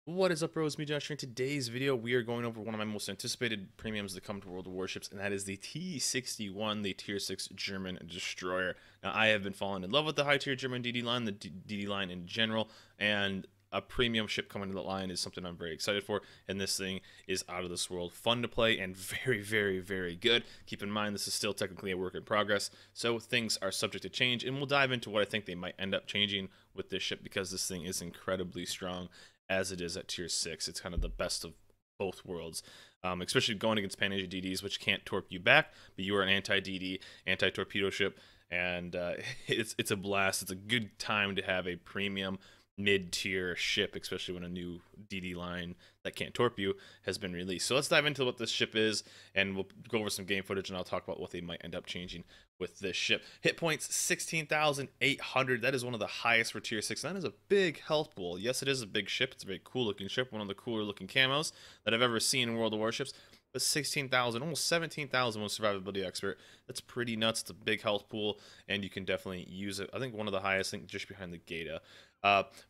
What is up, bros? Me, Josh. In today's video, we are going over one of my most anticipated premiums that come to World of Warships, and that is the T-61, the Tier 6 German destroyer. Now, I have been falling in love with the high-tier German DD line, the DD line in general, and a premium ship coming to the line is something I'm very excited for, and this thing is out of this world. Fun to play and very, very, very good. Keep in mind, this is still technically a work in progress, so things are subject to change, and we'll dive into what I think they might end up changing with this ship because this thing is incredibly strong as it is at tier 6. It's kind of the best of both worlds, especially going against Pan Asia DDs, which can't torp you back, but you are an anti-DD, anti-torpedo ship, and it's a blast. It's a good time to have a premium mid-tier ship, especially when a new DD line that can't torp you has been released. So let's dive into what this ship is, and we'll go over some game footage, and I'll talk about what they might end up changing with this ship. Hit points 16,800. That is one of the highest for tier 6. That is a big health pool. Yes, it is a big ship. It's a very cool looking ship, one of the cooler looking camos that I've ever seen in World of Warships. But 16,000, almost 17,000 with survivability expert. That's pretty nuts. It's a big health pool, and you can definitely use it. I think one of the highest, I think just behind the Gata.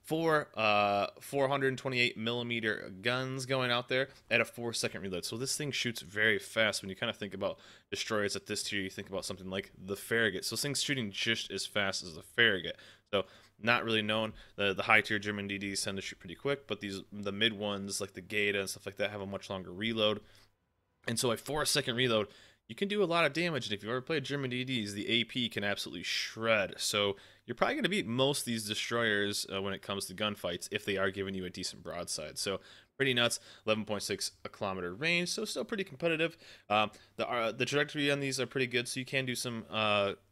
428 millimeter guns going out there at a 4-second reload. So this thing shoots very fast. When you kind of think about destroyers at this tier, you think about something like the Farragut. So this thing's shooting just as fast as the Farragut. So not really known. The high tier German DDs tend to shoot pretty quick, but the mid ones like the Gata and stuff like that have a much longer reload. And so a 4-second reload, you can do a lot of damage. And if you've ever played German DDs, the AP can absolutely shred. So you're probably going to beat most of these destroyers when it comes to gunfights if they are giving you a decent broadside. So pretty nuts. 11.6 kilometer range, so still pretty competitive. The trajectory on these are pretty good, so you can do some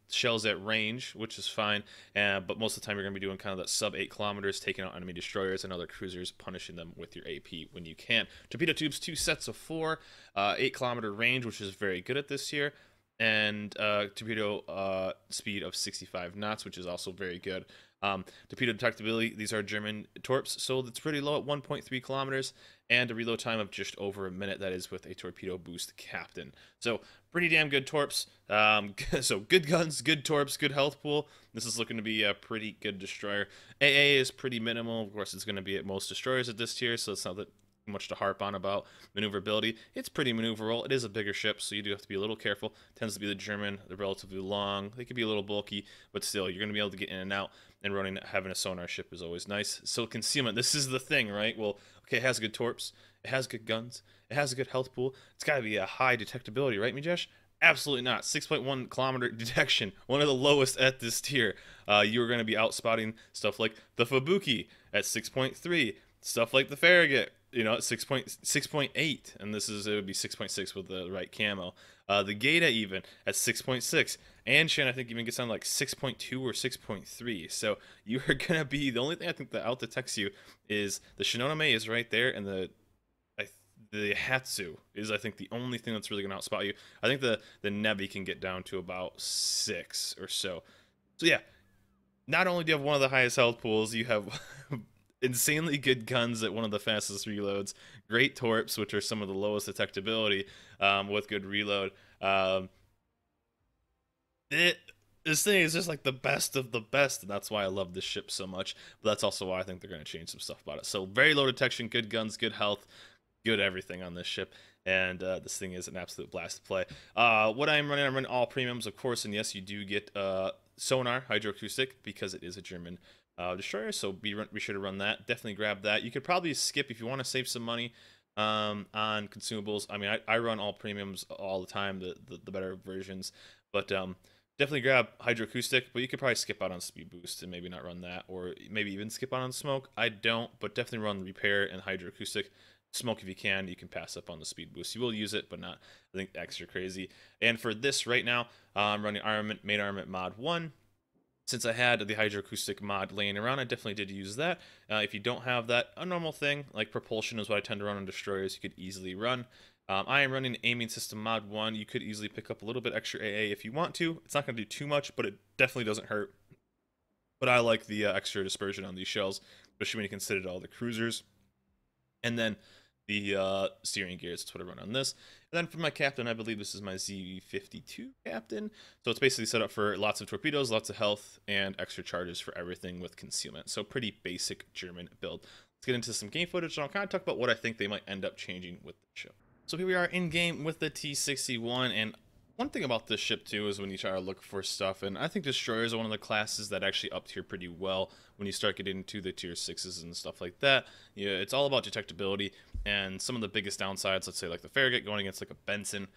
shells at range, which is fine. But most of the time, you're going to be doing kind of that sub 8 kilometers, taking out enemy destroyers and other cruisers, punishing them with your AP when you can. Torpedo tubes, 2 sets of 4, 8-kilometer range, which is very good at this tier, and torpedo speed of 65 knots, which is also very good. Torpedo detectability, these are German torps, so it's pretty low at 1.3 kilometers, and a reload time of just over a minute. That is with a torpedo boost captain. So pretty damn good torps. So good guns, good torps, good health pool. This is looking to be a pretty good destroyer. AA is pretty minimal. Of course, it's going to be at most destroyers at this tier, so it's not that much to harp on about maneuverability. It's pretty maneuverable. It is a bigger ship, so you do have to be a little careful. It tends to be the German. They're relatively long. They can be a little bulky, but still, you're going to be able to get in and out. And having a sonar ship is always nice. So concealment, this is the thing, right? Well, okay, it has good torps. It has good guns. It has a good health pool. It's got to be a high detectability, right, Mijesh? Absolutely not. 6.1 kilometer detection, one of the lowest at this tier. You are going to be outspotting stuff like the Fubuki at 6.3, stuff like the Farragut, you know, at 6.8, and it would be 6.6 with the right camo. The Gata even at 6.6, and Shen I think even gets down to like 6.2 or 6.3. So you are gonna be, the only thing I think that out detects you is the Shinonome is right there, and the Hatsu is, I think, the only thing that's really gonna outspot you. I think the Nevi can get down to about 6 or so. So yeah, not only do you have one of the highest health pools, you have insanely good guns at one of the fastest reloads, great torps, which are some of the lowest detectability, with good reload. This thing is just like the best of the best, and that's why I love this ship so much. But that's also why I think they're going to change some stuff about it. So very low detection, good guns, good health, good everything on this ship, and this thing is an absolute blast to play. What I'm running all premiums, of course, and yes, you do get sonar hydroacoustic because it is a German destroyer, so be sure to run that. Definitely grab that. You could probably skip if you want to save some money on consumables. I mean, I run all premiums all the time, the better versions, but definitely grab hydroacoustic, but you could probably skip out on speed boost and maybe not run that, or maybe even skip out on smoke. I don't, but definitely run repair and hydroacoustic. Smoke if you can pass up on the speed boost. You will use it, but not, I think, extra crazy. And for this right now, I'm running armament, main armament mod 1. Since I had the hydroacoustic mod laying around, I definitely did use that. If you don't have that, a normal thing like propulsion is what I tend to run on destroyers. You could easily run. I am running aiming system mod 1. You could easily pick up a little bit extra AA if you want to. It's not going to do too much, but it definitely doesn't hurt. But I like the extra dispersion on these shells, especially when you consider all the cruisers. And then the steering gears, that's what I run on this. And then for my captain, I believe this is my Z52 captain. So it's basically set up for lots of torpedoes, lots of health, and extra charges for everything with concealment. So pretty basic German build. let's get into some game footage, and I'll kind of talk about what I think they might end up changing with the ship. So here we are in game with the T-61, and one thing about this ship too is when you try to look for stuff, and I think destroyers are one of the classes that actually up tier pretty well when you start getting into the tier 6s and stuff like that. Yeah, it's all about detectability, and some of the biggest downsides, let's say like the Farragut going against like a Benson,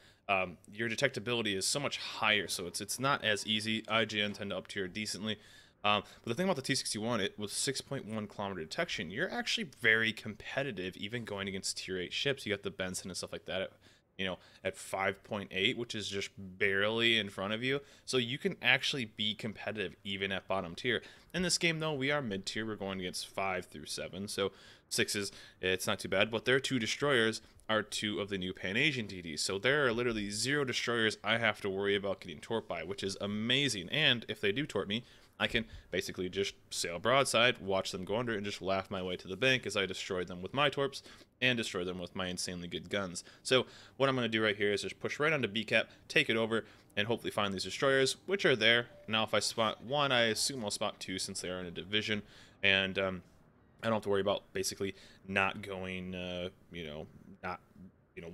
your detectability is so much higher, so it's not as easy. IGN tend to up tier decently. But the thing about the T-61, it was 6.1 kilometer detection. You're actually very competitive, even going against tier 8 ships. You got the Benson and stuff like that, at 5.8, which is just barely in front of you. So you can actually be competitive even at bottom tier. In this game, though, we are mid tier. We're going against 5 through 7. So 6s, it's not too bad. But their 2 destroyers are 2 of the new Pan-Asian DDs. So there are literally 0 destroyers I have to worry about getting torped by, which is amazing. And if they do torp me, I can basically just sail broadside, watch them go under, and just laugh my way to the bank as I destroy them with my torps and destroy them with my insanely good guns. So what I'm going to do right here is just push right onto B-cap, take it over, and hopefully find these destroyers, which are there. Now if I spot 1, I assume I'll spot 2 since they are in a division, and I don't have to worry about basically not going, not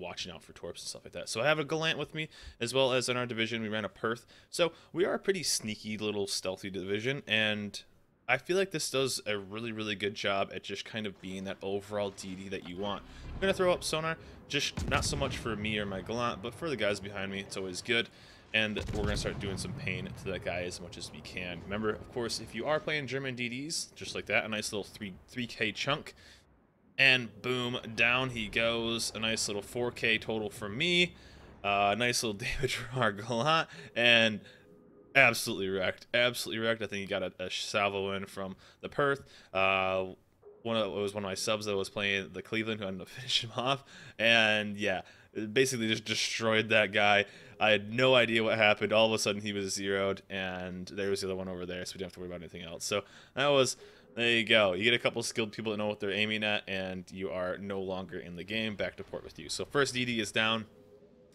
watching out for torps and stuff like that. So I have a Gallant with me, as well as in our division, we ran a Perth. So we are a pretty sneaky little stealthy division, and I feel like this does a really, really good job at just kind of being that overall DD that you want. I'm going to throw up sonar, just not so much for me or my Gallant, but for the guys behind me, it's always good. And we're going to start doing some pain to that guy as much as we can. Remember, of course, if you are playing German DDs, just like that, a nice little 3K chunk, and boom, down he goes. A nice little 4K total from me. Nice little damage from our Gallant. And absolutely wrecked. Absolutely wrecked. I think he got a salvo in from the Perth. It was one of my subs that was playing the Cleveland who ended up finishing him off. And yeah, basically just destroyed that guy. I had no idea what happened. All of a sudden he was zeroed, and there was the other one over there, so we didn't have to worry about anything else. So that was... There you go. You get a couple skilled people that know what they're aiming at, and you are no longer in the game. Back to port with you. So first DD is down,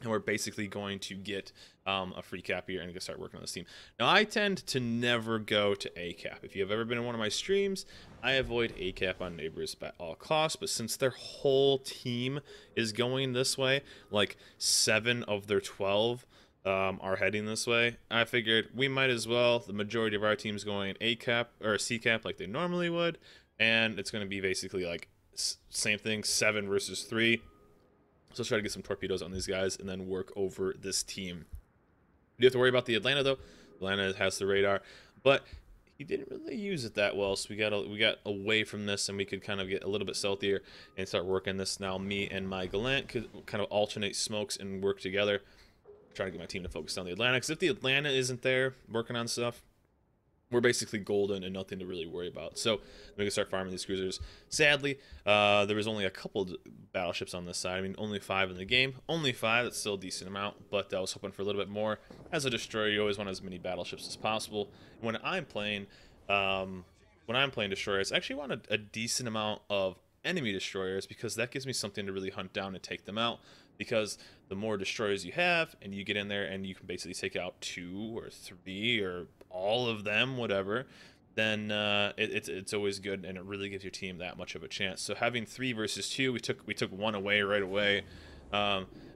and we're basically going to get a free cap here and going to start working on this team. Now, I tend to never go to A cap. If you have ever been in one of my streams, I avoid A cap on neighbors at all costs, but since their whole team is going this way, like 7 of their 12 are heading this way, I figured we might as well. The majority of our team's going A cap or C cap like they normally would, and it's going to be basically like same thing, 7 versus 3. So let's try to get some torpedoes on these guys and then work over this team. You have to worry about the Atlanta though. Atlanta has the radar, but he didn't really use it that well, so we got away from this, and we could kind of get a little bit stealthier and start working this. Now me and my Gallant could kind of alternate smokes and work together. Try to get my team to focus on the Atlanta, because if the Atlanta isn't there working on stuff, we're basically golden and nothing to really worry about. So we can start farming these cruisers. Sadly, there was only a couple battleships on this side. I mean, only 5 in the game. Only 5, that's still a decent amount, but I was hoping for a little bit more. As a destroyer, you always want as many battleships as possible. When I'm playing destroyers, I actually want a decent amount of enemy destroyers, because that gives me something to really hunt down and take them out. Because the more destroyers you have, and you get in there and you can basically take out 2 or 3 or all of them, whatever, then it's always good, and it really gives your team that much of a chance. So having 3 versus 2, we took 1 away right away.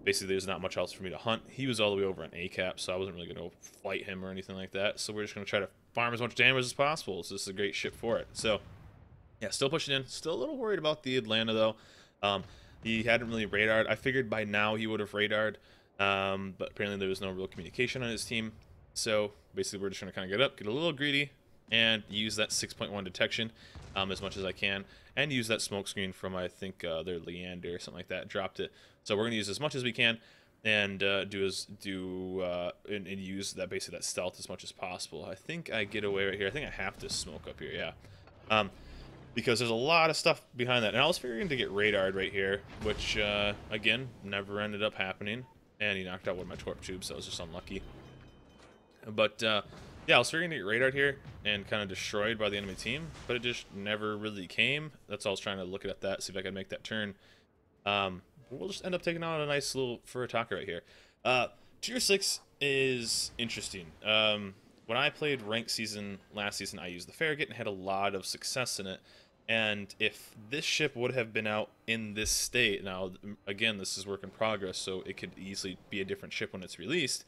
Basically, there's not much else for me to hunt. He was all the way over on A cap, so I wasn't really going to fight him or anything like that. So we're just going to try to farm as much damage as possible. So this is a great ship for it. So yeah, still pushing in. Still a little worried about the Atlanta though. He hadn't really radared. I figured by now he would have radared, but apparently there was no real communication on his team. So basically we're just going to kind of get up, get a little greedy, and use that 6.1 detection as much as I can, and use that smoke screen from, I think, their Leander or something like that. Dropped it. So we're going to use as much as we can, and use that basically that stealth as much as possible. I think I get away right here. I think I have to smoke up here, yeah. Because there's a lot of stuff behind that. And I was figuring to get radared right here, which, again, never ended up happening. And he knocked out one of my torp tubes, so I was just unlucky. But, yeah, I was figuring to get radared here and kind of destroyed by the enemy team, but it just never really came. That's all I was trying to look at that, see if I could make that turn. We'll just end up taking out a nice little fur attacker right here. Tier 6 is interesting. When I played ranked season last season, I used the Farragut and had a lot of success in it. And if this ship would have been out in this state, now again, this is work in progress, so it could easily be a different ship when it's released.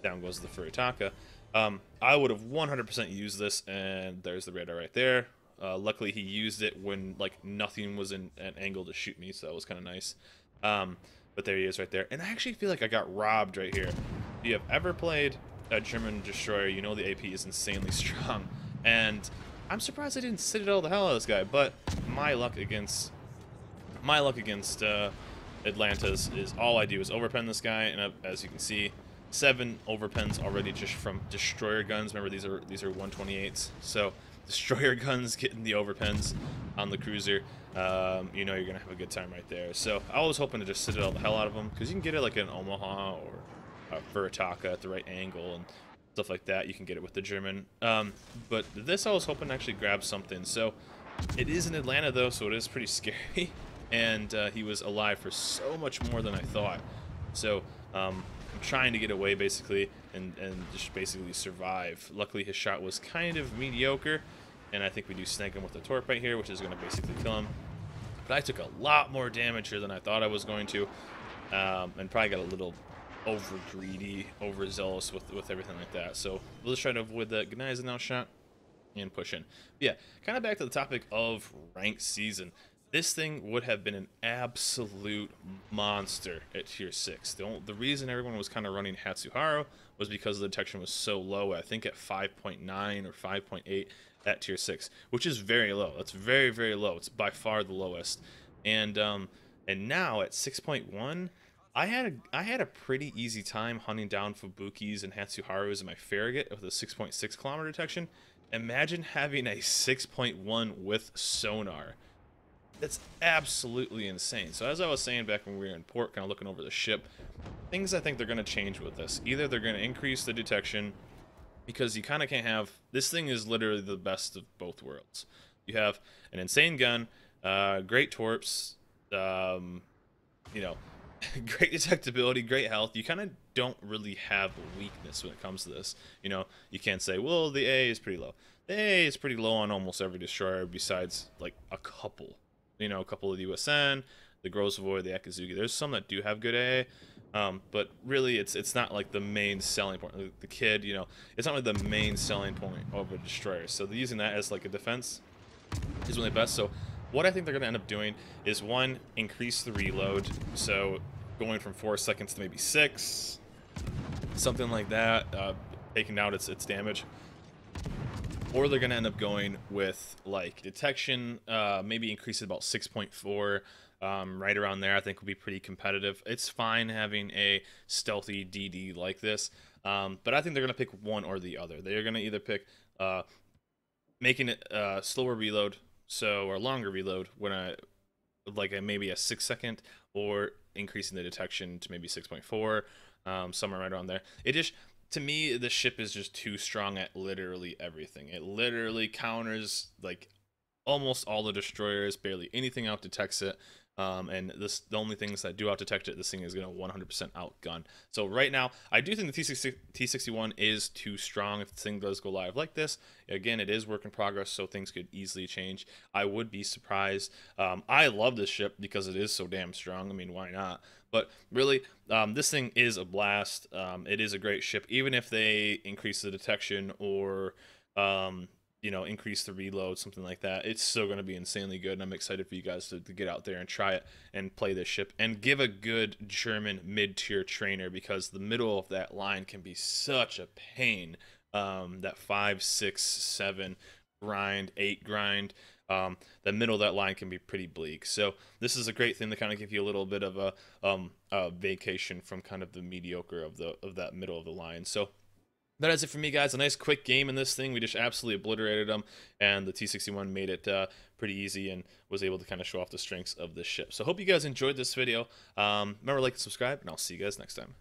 Down goes the Furitaka. I would have 100% used this, and there's the radar right there. Luckily, he used it when like nothing was in an angle to shoot me, so that was kind of nice. But there he is right there, and I actually feel like I got robbed right here. If you have ever played a German destroyer, you know the AP is insanely strong, and I'm surprised I didn't citadel the hell out of this guy. But my luck against Atlanta's is all I do is overpen this guy, and as you can see, 7 overpens already just from destroyer guns. Remember, these are 128s, so destroyer guns getting the overpens on the cruiser. You know you're gonna have a good time right there. So I was hoping to just citadel the hell out of them, because you can get it like an Omaha or a Furitaka at the right angle and stuff like that. You can get it with the German. But this I was hoping to actually grab something. So it is in Atlanta though, so it is pretty scary. And he was alive for so much more than I thought. So I'm trying to get away basically and just basically survive. Luckily his shot was kind of mediocre, and I think we do snag him with the torp right here, which is going to basically kill him. But I took a lot more damage here than I thought I was going to, and probably got a little over greedy, overzealous with everything like that. So we'll just try to avoid that Gneisenau now shot and push in. But yeah, kind of back to the topic of ranked season. This thing would have been an absolute monster at tier 6. The reason everyone was kind of running Hatsuharu was because the detection was so low. I think at 5.9 or 5.8 at tier 6, which is very low. That's very, very low. It's by far the lowest. And now at 6.1, I had a pretty easy time hunting down Fubukis and Hatsuharus in my Farragut with a 6.6 kilometer detection. Imagine having a 6.1 with sonar. That's absolutely insane. So as I was saying back when we were in port, kind of looking over the ship, things I think they're going to change with this. Either they're going to increase the detection, because you kind of can't have... This thing is literally the best of both worlds. You have an insane gun, great torps, you know, great detectability, great health. You kind of don't really have a weakness when it comes to this. You know, you can't say, well, the A is pretty low. The A is pretty low on almost every destroyer besides, like, a couple. You know, a couple of the USN, the Grozavoy, the Akizuki. There's some that do have good AA, but really it's not like the main selling point. Like the Kid, you know, it's not like the main selling point of a destroyer. So they're using that as like a defense is really best. So what I think they're going to end up doing is, one, increase the reload. So going from 4 seconds to maybe 6, something like that, taking out its damage. Or they're going to end up going with, like, detection, maybe increase it about 6.4, right around there. I think will be pretty competitive. It's fine having a stealthy DD like this, but I think they're going to pick one or the other. They're going to either pick making it slower reload, or longer reload, when maybe a 6 second, or increasing the detection to maybe 6.4, somewhere right around there. It just... To me, the ship is just too strong at literally everything. It literally counters like almost all the destroyers. Barely anything out detects it. And the only things that do out detect it, this thing is going to 100% outgun. So right now, I do think the T-61 is too strong if the thing does go live like this. Again, it is work in progress, so things could easily change. I would be surprised. I love this ship because it is so damn strong. I mean, why not? But really, this thing is a blast. It is a great ship, even if they increase the detection or, you know, increase the reload, something like that. It's still going to be insanely good, and I'm excited for you guys to get out there and try it and play this ship and give a good German mid-tier trainer, because the middle of that line can be such a pain. That 5, 6, 7 grind, 8 grind. The middle of that line can be pretty bleak. So this is a great thing to kind of give you a little bit of a vacation from kind of the mediocre of that middle of the line. So that is it for me, guys. A nice quick game in this thing. We just absolutely obliterated them, and the T-61 made it pretty easy and was able to kind of show off the strengths of this ship. So hope you guys enjoyed this video. Remember to like and subscribe, and I'll see you guys next time.